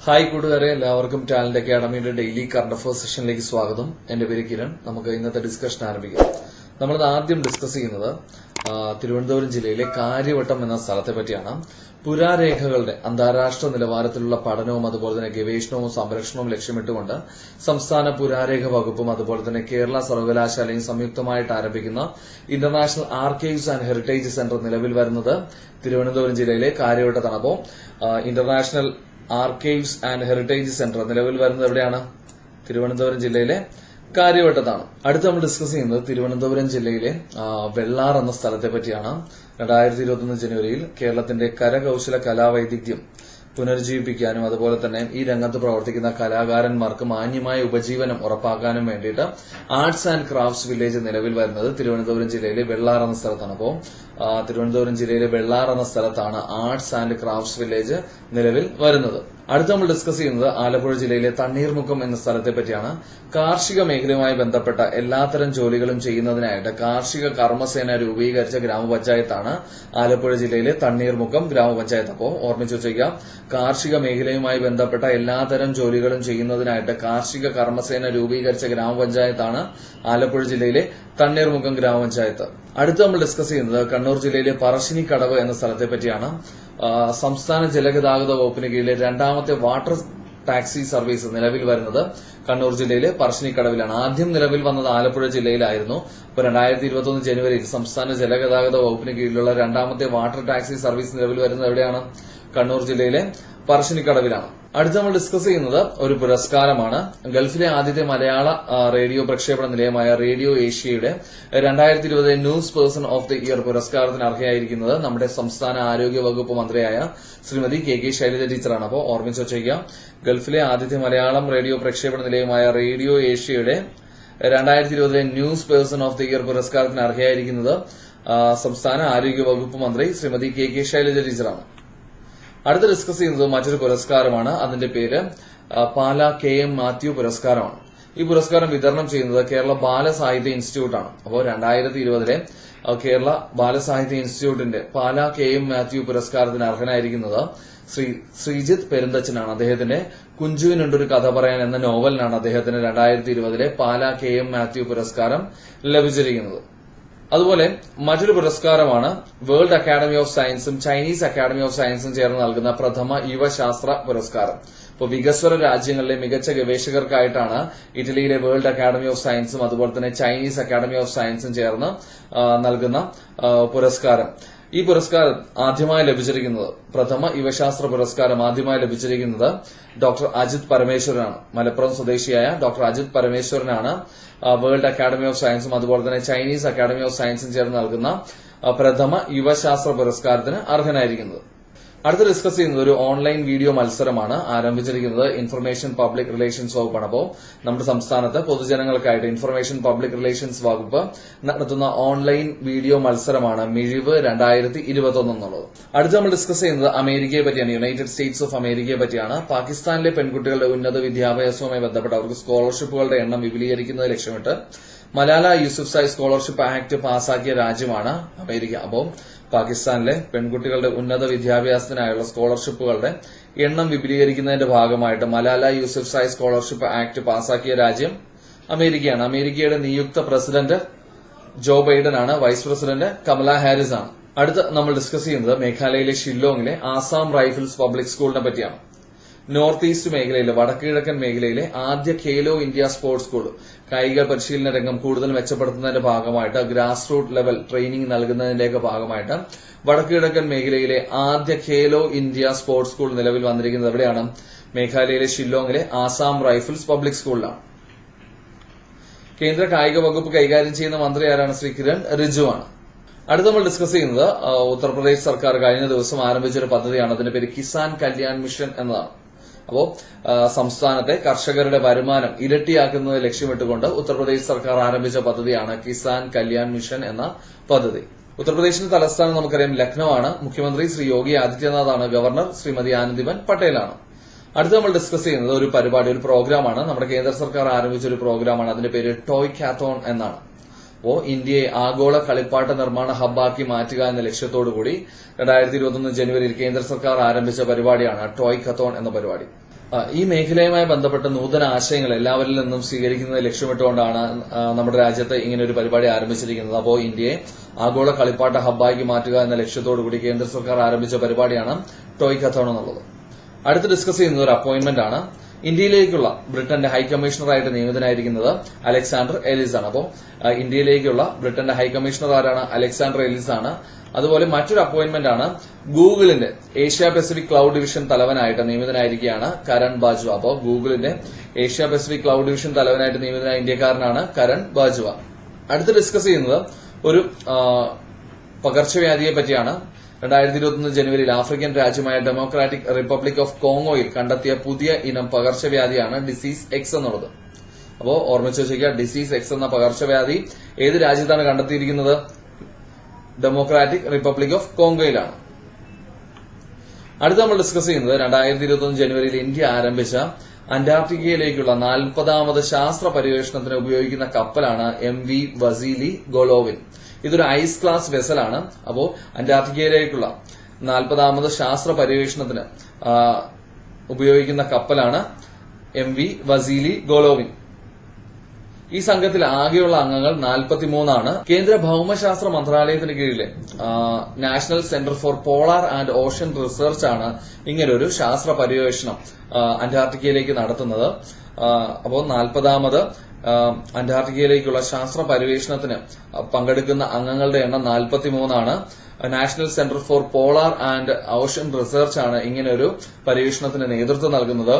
Hi കൂട്ടുകാരെ, എല്ലാവർക്കും talent അക്കാഡമിയുടെ ഡെയിലി കറണ്ട് അഫയേഴ്സ് സെഷനിലേക്ക് സ്വാഗതം. എന്റെ പേര് കിരൺ. നമുക്ക് ഇന്നത്തെ ഡിസ്കഷൻ ആരംഭിക്കാം. നമ്മൾ ആദ്യം ഡിസ്കസ് ചെയ്യുന്നത് തിരുവനന്തപുരം ജില്ലയിലെ കാര്യവട്ടം എന്ന സ്ഥലത്തെ പറ്റിയാണ്. പുരാരേഖകളുടെ അന്താരാഷ്ട്ര നിലവാരത്തിലുള്ള പഠനവും അതുപോലെ തന്നെ ഗവേഷണവും സംരക്ഷണവും ലക്ഷ്യമിട്ടുകൊണ്ട് സംസ്ഥാന പുരാരേഖ വകുപ്പും അതുപോലെ തന്നെ കേരള സർവകലാശാലയും സംയുക്തമായിട്ട് ആരംഭിക്കുന്ന international archives and heritage centre നിലവിൽ വരുന്നത് തിരുവനന്തപുരം ജില്ലയിലെ കാര്യവട്ടത്താണ്. അപ്പോൾ international archives and heritage centre നിലവിൽ വരുന്നത് എവിടെയാണ്? തിരുവനന്തപുരം ജില്ലയിലെ കാര്യവട്ടത്താണ്. അടുത്ത് നമ്മൾ ഡിസ്കസ് ചെയ്യുന്നത് തിരുവനന്തപുരം ജില്ലയിലെ വെള്ളാർ എന്ന സ്ഥലത്തെ പറ്റിയാണ്. 2021 ജനുവരിയിൽ കേരളത്തിന്റെ കരകൌശല കലാവൈദഗ്ധ്യം പുനരുജ്ജീവിപ്പിക്കാനും അതുപോലെ തന്നെ ഈ രംഗത്ത് പ്രവർത്തിക്കുന്ന കലാകാരന്മാർക്ക് മാന്യമായ ഉപജീവനം ഉറപ്പാക്കാനും വേണ്ടിയിട്ട് ആർട്സ് ആൻഡ് ക്രാഫ്റ്റ്സ് വില്ലേജ് നിലവിൽ വരുന്നത് തിരുവനന്തപുരം ജില്ലയിലെ വെള്ളാർ എന്ന സ്ഥലത്താണ്. അപ്പോൾ തിരുവനന്തപുരം ജില്ലയിലെ വെള്ളാർ എന്ന സ്ഥലത്താണ് ആർട്സ് ആൻഡ് ക്രാഫ്റ്റ്സ് വില്ലേജ് നിലവിൽ വരുന്നത്. അടുത്ത് നമ്മൾ ഡിസ്കസ് ചെയ്യുന്നത് ആലപ്പുഴ ജില്ലയിലെ തണ്ണീർമുക്കം എന്ന സ്ഥലത്തെ പറ്റിയാണ്. കാർഷിക മേഖലയുമായി ബന്ധപ്പെട്ട എല്ലാത്തരം ജോലികളും ചെയ്യുന്നതിനായിട്ട് കാർഷിക കർമ്മസേന രൂപീകരിച്ച ഗ്രാമപഞ്ചായത്താണ് ആലപ്പുഴ ജില്ലയിലെ തണ്ണീർമുക്കം ഗ്രാമപഞ്ചായത്ത്. അപ്പോൾ ഓർമ്മിച്ചു വെച്ചേക്കാം, കാർഷിക മേഖലയുമായി ബന്ധപ്പെട്ട എല്ലാത്തരം ജോലികളും ചെയ്യുന്നതിനായിട്ട് കാർഷിക കർമ്മസേന രൂപീകരിച്ച ഗ്രാമപഞ്ചായത്താണ് ആലപ്പുഴ ജില്ലയിലെ തണ്ണീർമുക്കം ഗ്രാമപഞ്ചായത്ത്. അടുത്ത് നമ്മൾ ഡിസ്കസ് ചെയ്യുന്നത് കണ്ണൂർ ജില്ലയിലെ പറശ്ശിനിക്കടവ് എന്ന സ്ഥലത്തെ പറ്റിയാണ്. സംസ്ഥാന ജലഗതാഗത വകുപ്പിന് കീഴിലെ രണ്ടാമത്തെ വാട്ടർ ടാക്സി സർവീസ് നിലവിൽ വരുന്നത് കണ്ണൂർ ജില്ലയിലെ പറശ്ശിനിക്കടവിലാണ്. ആദ്യം നിലവിൽ വന്നത് ആലപ്പുഴ ജില്ലയിലായിരുന്നു. ഇപ്പോൾ 2021 ജനുവരിയിൽ സംസ്ഥാന ജലഗതാഗത വകുപ്പിന് കീഴിലുള്ള രണ്ടാമത്തെ വാട്ടർ ടാക്സി സർവീസ് നിലവിൽ വരുന്നത് എവിടെയാണ്? കണ്ണൂർ ജില്ലയിലെ പറശ്ശിനിക്കടവിലാണ്. അടുത്ത് നമ്മൾ ഡിസ്കസ് ചെയ്യുന്നത് ഒരു പുരസ്കാരമാണ്. ഗൾഫിലെ ആദ്യത്തെ മലയാള റേഡിയോ പ്രക്ഷേപണ നിലയമായ റേഡിയോ ഏഷ്യയുടെ 2020 news person of the year പുരസ്കാരത്തിന് അർഹയായിരിക്കുന്നത് നമ്മുടെ സംസ്ഥാന ആരോഗ്യ വകുപ്പ് മന്ത്രിയായ ശ്രീമതി കെ ശൈലജ ടീച്ചറാണ്. അപ്പോൾ ഓർമ്മിച്ചു വച്ചേക്കാം, ഗൾഫിലെ ആദ്യത്തെ മലയാളം റേഡിയോ പ്രക്ഷേപണ നിലയമായ റേഡിയോ ഏഷ്യയുടെ 2020 news person of the year പുരസ്കാരത്തിന് അർഹയായിരിക്കുന്നത് സംസ്ഥാന ആരോഗ്യ വകുപ്പ് മന്ത്രി ശ്രീമതി കെ ശൈലജ ടീച്ചറാണ്. അടുത്ത് ഡിസ്കസ് ചെയ്യുന്നത് മറ്റൊരു പുരസ്കാരമാണ്. അതിന്റെ പേര് പാല KM മാത്യു പുരസ്കാരമാണ്. ഈ പുരസ്കാരം വിതരണം ചെയ്യുന്നത് കേരള ബാലസാഹിത്യ ഇൻസ്റ്റിറ്റ്യൂട്ടാണ്. അപ്പോൾ 2020 കേരള ബാലസാഹിത്യ ഇൻസ്റ്റിറ്റ്യൂട്ടിന്റെ പാല KM മാത്യു പുരസ്കാരത്തിന് അർഹനായിരിക്കുന്നത് ശ്രീജിത്ത് പെരുന്തച്ചനാണ്. അദ്ദേഹത്തിന്റെ കുഞ്ചുവിനുണ്ടൊരു കഥ പറയാൻ എന്ന നോവലിനാണ് അദ്ദേഹത്തിന് 2020 പാല KM മാത്യു പുരസ്കാരം ലഭിച്ചിരിക്കുന്നത്. അതുപോലെ മറ്റൊരു പുരസ്കാരമാണ് വേൾഡ് അക്കാദമി ഓഫ് സയൻസും ചൈനീസ് അക്കാദമി ഓഫ് സയൻസും ചേർന്ന് നൽകുന്ന പ്രഥമ യുവശാസ്ത്ര പുരസ്കാരം. ഇപ്പോൾ വികസ്വര രാജ്യങ്ങളിലെ മികച്ച ഗവേഷകർക്കായിട്ടാണ് ഇറ്റലിയിലെ വേൾഡ് അക്കാദമി ഓഫ് സയൻസും അതുപോലെ തന്നെ ചൈനീസ് അക്കാദമി ഓഫ് സയൻസും ചേർന്ന് നൽകുന്ന പുരസ്കാരം. ഈ പുരസ്കാരം ആദ്യമായി ലഭിച്ചിരിക്കുന്നത്, പ്രഥമ യുവശാസ്ത്ര പുരസ്കാരം ആദ്യമായി ലഭിച്ചിരിക്കുന്നത് ഡോക്ടർ അജിത് പരമേശ്വരനാണ്. മലപ്പുറം സ്വദേശിയായ ഡോക്ടർ അജിത് പരമേശ്വരനാണ് വേൾഡ് അക്കാദമി ഓഫ് സയൻസും അതുപോലെ തന്നെ ചൈനീസ് അക്കാദമി ഓഫ് സയൻസും ചേർന്ന് നൽകുന്ന പ്രഥമ യുവശാസ്ത്ര പുരസ്കാരത്തിന് അർഹനായിരിക്കുന്നത്. അടുത്ത് ഡിസ്കസ് ചെയ്യുന്നത് ഒരു ഓൺലൈൻ വീഡിയോ മത്സരമാണ്. ആരംഭിച്ചിരിക്കുന്നത് ഇൻഫർമേഷൻ പബ്ലിക് റിലേഷൻസ് വകുപ്പാണ്. അപ്പോൾ നമ്മുടെ സംസ്ഥാനത്ത് പൊതുജനങ്ങൾക്കായിട്ട് ഇൻഫർമേഷൻ പബ്ലിക് റിലേഷൻസ് വകുപ്പ് നടത്തുന്ന ഓൺലൈൻ വീഡിയോ മത്സരമാണ് മിഴിവ് 2021 എന്നുള്ളത്. അടുത്ത് നമ്മൾ ഡിസ്കസ് ചെയ്യുന്നത് അമേരിക്കയെ പറ്റിയാണ്. യുണൈറ്റഡ് സ്റ്റേറ്റ്സ് ഓഫ് അമേരിക്കയെ പറ്റിയാണ്. പാകിസ്ഥാനിലെ പെൺകുട്ടികളുടെ ഉന്നത വിദ്യാഭ്യാസവുമായി ബന്ധപ്പെട്ട് അവർക്ക് സ്കോളർഷിപ്പുകളുടെ എണ്ണം വിപുലീകരിക്കുന്നത് ലക്ഷ്യമിട്ട് മലാല യൂസുഫ്സായ് സ്കോളർഷിപ്പ് ആക്ട് പാസാക്കിയ രാജ്യമാണ് അമേരിക്ക. അപ്പോൾ പാകിസ്ഥാനിലെ പെൺകുട്ടികളുടെ ഉന്നത വിദ്യാഭ്യാസത്തിനായുള്ള സ്കോളർഷിപ്പുകളുടെ എണ്ണം വിപുലീകരിക്കുന്നതിന്റെ ഭാഗമായിട്ട് മലാല യൂസുഫ്സായ് സ്കോളർഷിപ്പ് ആക്ട് പാസാക്കിയ രാജ്യം അമേരിക്കയാണ്. അമേരിക്കയുടെ നിയുക്ത പ്രസിഡന്റ് ജോ ബൈഡൻ ആണ്. വൈസ് പ്രസിഡന്റ് കമല ഹാരിസ് ആണ്. അടുത്ത് നമ്മൾ ഡിസ്കസ് ചെയ്യുന്നത് മേഘാലയയിലെ ഷില്ലോങ്ങിലെ ആസാം റൈഫിൾസ് പബ്ലിക് സ്കൂളിനെ പറ്റിയാണ്. നോർത്ത് ഈസ്റ്റ് മേഖലയിലെ വടക്കുകിഴക്കൻ മേഖലയിലെ ആദ്യ ഖേലോ ഇന്ത്യ സ്പോർട്സ് സ്കൂൾ കായിക പരിശീലന രംഗം കൂടുതൽ മെച്ചപ്പെടുത്തുന്നതിന്റെ ഭാഗമായിട്ട് ഗ്രാസ് റൂട്ട് ലെവൽ ട്രെയിനിംഗ് നൽകുന്നതിന്റെയൊക്കെ ഭാഗമായിട്ട് വടക്കുകിഴക്കൻ മേഖലയിലെ ആദ്യ ഖേലോ ഇന്ത്യ സ്പോർട്സ് സ്കൂൾ നിലവിൽ വന്നിരിക്കുന്നത് എവിടെയാണ്? മേഘാലയയിലെ ഷില്ലോങ്ങിലെ ആസാം റൈഫിൾസ് പബ്ലിക് സ്കൂളിലാണ്. കേന്ദ്ര കായിക വകുപ്പ് കൈകാര്യം ചെയ്യുന്ന മന്ത്രി ആരാണ്? ശ്രീ കിരൺ റിജിജുവാണ്. അടുത്ത് നമ്മൾ ഡിസ്കസ് ചെയ്യുന്നത് ഉത്തർപ്രദേശ് സർക്കാർ കഴിഞ്ഞ ദിവസം ആരംഭിച്ചൊരു പദ്ധതിയാണ്. അതിന്റെ പേര് കിസാൻ കല്യാൺ മിഷൻ എന്നതാണ്. അപ്പോ സംസ്ഥാനത്തെ കർഷകരുടെ വരുമാനം ഇരട്ടിയാക്കുന്നത് ലക്ഷ്യമിട്ടുകൊണ്ട് ഉത്തർപ്രദേശ് സർക്കാർ ആരംഭിച്ച പദ്ധതിയാണ് കിസാൻ കല്യാൺ മിഷൻ എന്ന പദ്ധതി. ഉത്തർപ്രദേശിന്റെ തലസ്ഥാനം നമുക്കറിയാം ലക്നൌ ആണ്. മുഖ്യമന്ത്രി ശ്രീ യോഗി ആദിത്യനാഥ് ആണ്. ഗവർണർ ശ്രീമതി ആനന്ദിബെൻ പട്ടേലാണ്. അടുത്ത് നമ്മൾ ഡിസ്കസ് ചെയ്യുന്നത് ഒരു പരിപാടി, ഒരു പ്രോഗ്രാമാണ്. നമ്മുടെ കേന്ദ്ര സർക്കാർ ആരംഭിച്ച ഒരു പ്രോഗ്രാമാണ്. അതിന്റെ പേര് ടോയ് കാത്തോൺ എന്നാണ്. അപ്പോൾ ഇന്ത്യയെ ആഗോള കളിപ്പാട്ട നിർമ്മാണ ഹബ്ബാക്കി മാറ്റുക എന്ന ലക്ഷ്യത്തോടുകൂടി 2021 ജനുവരിയിൽ കേന്ദ്ര സർക്കാർ ആരംഭിച്ച പരിപാടിയാണ് ടോയ് കത്തോൺ എന്ന പരിപാടി. ഈ മേഖലയുമായി ബന്ധപ്പെട്ട നൂതന ആശയങ്ങൾ എല്ലാവരിൽ നിന്നും സ്വീകരിക്കുന്നത് ലക്ഷ്യമിട്ടുകൊണ്ടാണ് നമ്മുടെ രാജ്യത്ത് ഇങ്ങനെ ഒരു പരിപാടി ആരംഭിച്ചിരിക്കുന്നത്. അപ്പോൾ ഇന്ത്യയെ ആഗോള കളിപ്പാട്ട ഹബ്ബാക്കി മാറ്റുക എന്ന ലക്ഷ്യത്തോടുകൂടി കേന്ദ്ര സർക്കാർ ആരംഭിച്ച പരിപാടിയാണ് ടോയ് കത്തോൺ എന്നുള്ളത്. അടുത്ത് ഡിസ്കസ് ചെയ്യുന്നത് ഒരു അപ്പോയിന്റ്മെന്റ് ആണ്. ഇന്ത്യയിലേക്കുള്ള ബ്രിട്ടന്റെ ഹൈക്കമ്മീഷണറായിട്ട് നിയമിതനായിരിക്കുന്നത് അലക്സാണ്ടർ എലിസ് ആണ്. അപ്പോൾ ഇന്ത്യയിലേക്കുള്ള ബ്രിട്ടന്റെ ഹൈക്കമ്മീഷണർ ആരാണ്? അലക്സാണ്ടർ എലിസ് ആണ്. അതുപോലെ മറ്റൊരു അപ്പോയിന്റ്മെന്റ് ആണ് ഗൂഗിളിന്റെ ഏഷ്യ പസഫിക് ക്ലൌഡ് ഡിവിഷൻ തലവനായിട്ട് നിയമിതനായിരിക്കുകയാണ് കരൺ ബാജ്വ. അപ്പോൾ ഗൂഗിളിന്റെ ഏഷ്യ പസഫിക് ക്ലൌഡ് ഡിവിഷൻ തലവനായിട്ട് നിയമിതനായ ഇന്ത്യക്കാരനാണ് കരൺ ബാജ്വ. അടുത്ത് ഡിസ്കസ് ചെയ്യുന്നത് ഒരു പകർച്ചവ്യാധിയെ പറ്റിയാണ്. 2021 ജനുവരിയിൽ ആഫ്രിക്കൻ രാജ്യമായ ഡെമോക്രാറ്റിക് റിപ്പബ്ലിക് ഓഫ് കോങ്കോയിൽ കണ്ടെത്തിയ പുതിയ ഇനം പകർച്ചവ്യാധിയാണ് ഡിസീസ് എക്സ് എന്നുള്ളത്. അപ്പോ ഓർമ്മിച്ചു വെച്ചിരിക്കുക, ഡിസീസ് എക്സ് എന്ന പകർച്ചവ്യാധി ഏത് രാജ്യത്താണ് കണ്ടെത്തിയിരിക്കുന്നത്? ഡെമോക്രാറ്റിക് റിപ്പബ്ലിക് ഓഫ് കോങ്കോയിലാണ്. അടുത്ത് നമ്മൾ ഡിസ്കസ് ചെയ്യുന്നത് 2021 ജനുവരിയിൽ ഇന്ത്യ ആരംഭിച്ച അന്റാർട്ടിക്കയിലേക്കുള്ള 40ാമത് ശാസ്ത്ര പര്യവേഷണത്തിന് ഉപയോഗിക്കുന്ന കപ്പലാണ് MV വസീലി ഗോലോവിൻ. ഇതൊരു ഐസ് ക്ലാസ് വെസലാണ്. അപ്പോ അന്റാർട്ടിക്കയിലേക്കുള്ള 40ാമത് ശാസ്ത്ര പര്യവേഷണത്തിന് ഉപയോഗിക്കുന്ന കപ്പലാണ് MV വസീലി ഗോലോവിൻ. ഈ സംഘത്തിൽ ആകെയുള്ള അംഗങ്ങൾ 43 ആണ്. കേന്ദ്ര ഭൌമശാസ്ത്ര മന്ത്രാലയത്തിന് കീഴിലെ national centre for polar and ocean research ആണ് ഇങ്ങനൊരു ശാസ്ത്ര പര്യവേഷണം അന്റാർട്ടിക്കയിലേക്ക് നടത്തുന്നത്. അപ്പോൾ 40ാമത് അന്റാർട്ടിക്കയിലേക്കുള്ള ശാസ്ത്ര പര്യവേഷണത്തിന് പങ്കെടുക്കുന്ന അംഗങ്ങളുടെ എണ്ണം 43 ആണ്. National centre for polar and ocean research ആണ് ഇങ്ങനൊരു പര്യവേഷണത്തിന് നേതൃത്വം നൽകുന്നത്.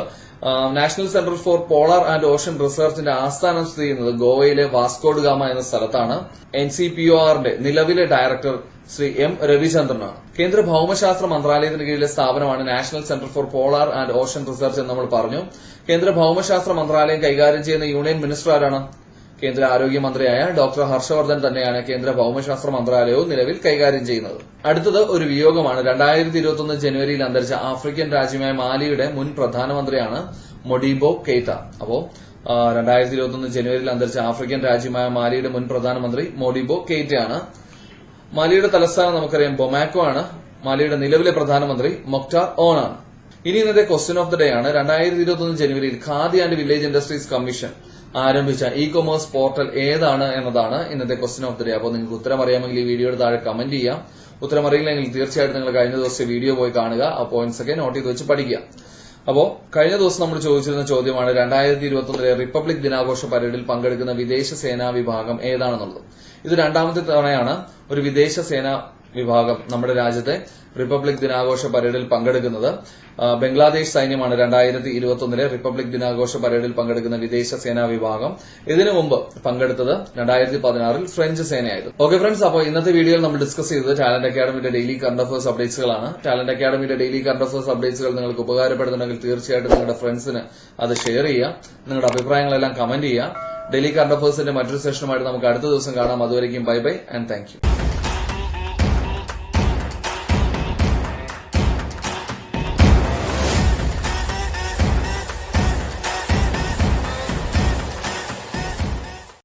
National centre for polar and ocean റിസർച്ചിന്റെ ആസ്ഥാനം സ്ഥിതി ചെയ്യുന്നത് ഗോവയിലെ വാസ്കോഡ് ഗാമ എന്ന സ്ഥലത്താണ്. NCPORന്റെ നിലവിലെ ഡയറക്ടർ ശ്രീ M രവിചന്ദ്രനാണ്. കേന്ദ്ര ഭൌമശാസ്ത്ര മന്ത്രാലയത്തിന് കീഴിലെ സ്ഥാപനമാണ് national centre for polar and ocean research എന്ന് നമ്മൾ പറഞ്ഞു. കേന്ദ്ര ഭൌമശാസ്ത്ര മന്ത്രാലയം കൈകാര്യം ചെയ്യുന്ന യൂണിയൻ മിനിസ്റ്റർ ആരാണ്? കേന്ദ്ര ആരോഗ്യമന്ത്രിയായ ഡോക്ടർ ഹർഷവർദ്ധൻ തന്നെയാണ് കേന്ദ്ര ഭൌമശാസ്ത്ര മന്ത്രാലയവും നിലവിൽ കൈകാര്യം ചെയ്യുന്നത്. അടുത്തത് ഒരു വിയോഗമാണ്. 2021 ജനുവരിയിൽ അന്തരിച്ച ആഫ്രിക്കൻ രാജ്യമായ മാലിയുടെ മുൻ പ്രധാനമന്ത്രിയാണ് മൊഡീബോ കെയ്റ്റ. അപ്പോ 2021 ജനുവരിയിൽ അന്തരിച്ച ആഫ്രിക്കൻ രാജ്യമായ മാലിയുടെ മുൻ പ്രധാനമന്ത്രി മൊഡീബോ കെയ്റ്റയാണ്. മാലിയുടെ തലസ്ഥാനം നമുക്കറിയാം ബൊമാക്കോ ആണ്. മാലിയുടെ നിലവിലെ പ്രധാനമന്ത്രി മൊക്ടാർ ഓൺ ആണ്. ഇനി ഇന്നത്തെ ക്വസ്റ്റ്യൻ ഓഫ് ദി ഡേ ആണ്. 2021 ജനുവരിയിൽ khadi and village industries commission ആരംഭിച്ച ഇ-കൊമേഴ്സ് പോർട്ടൽ ഏതാണ് എന്നതാണ് ഇന്നത്തെ ക്വസ്റ്റ്യൻ ഓഫ് ദി ഡേ. അപ്പോൾ നിങ്ങൾക്ക് ഉത്തരം അറിയാമെങ്കിൽ ഈ വീഡിയോയുടെ താഴെ കമന്റ് ചെയ്യാം. ഉത്തരം അറിയില്ലെങ്കിൽ തീർച്ചയായിട്ടും നിങ്ങൾ കഴിഞ്ഞ ദിവസത്തെ വീഡിയോ പോയി കാണുക. ആ പോയിന്റ്സ് ഒക്കെ നോട്ട് ചെയ്ത് വെച്ച് പഠിക്കുക. അപ്പോൾ കഴിഞ്ഞ ദിവസം നമ്മൾ ചോദിച്ചിരുന്ന ചോദ്യമാണ് 2021 റിപ്പബ്ലിക് ദിനാഘോഷ പരേഡിൽ പങ്കെടുക്കുന്ന വിദേശ സേനാ വിഭാഗം ഏതാണെന്നുള്ളത്. ഇത് രണ്ടാമത്തെ തവണയാണ് ഒരു വിദേശ സേനാ വിഭാഗം നമ്മുടെ രാജ്യത്തെ റിപ്പബ്ലിക് ദിനാഘോഷ പരേഡിൽ പങ്കെടുക്കുന്നത്. ബംഗ്ലാദേശ് സൈന്യമാണ് 2021 റിപ്പബ്ലിക് ദിനാഘോഷ പരേഡിൽ പങ്കെടുക്കുന്ന വിദേശ സേനാ വിഭാഗം. ഇതിനു മുമ്പ് പങ്കെടുത്തത് 2016 ഫ്രഞ്ച് സേനയായിരുന്നു. ഓക്കെ ഫ്രണ്ട്സ്, അപ്പോൾ ഇന്നത്തെ വീഡിയോയിൽ നമ്മൾ ഡിസ്കസ് ചെയ്തത് ടാലന്റ് അക്കാഡമിയുടെ ഡെയിലി കറന്റ് അഫയേഴ്സ് അപ്ഡേറ്റ്സുകളാണ്. ടാലന്റ് അക്കാഡമിയുടെ ഡെയിലി കറന്റ് അഫയേഴ്സ് അപ്ഡേറ്റ്സുകൾ നിങ്ങൾക്ക് ഉപകാരപ്പെടുന്നുണ്ടെങ്കിൽ തീർച്ചയായിട്ടും നിങ്ങളുടെ ഫ്രണ്ട്സിന് അത് ഷെയർ ചെയ്യുക. നിങ്ങളുടെ അഭിപ്രായങ്ങളെല്ലാം കമന്റ് ചെയ്യുക. ഡെയിലി കറന്റ് അഫയേഴ്സിന്റെ മറ്റൊരു സെഷനുമായിട്ട് നമുക്ക് അടുത്ത ദിവസം കാണാം. അതുവരെയും bye bye and thank U.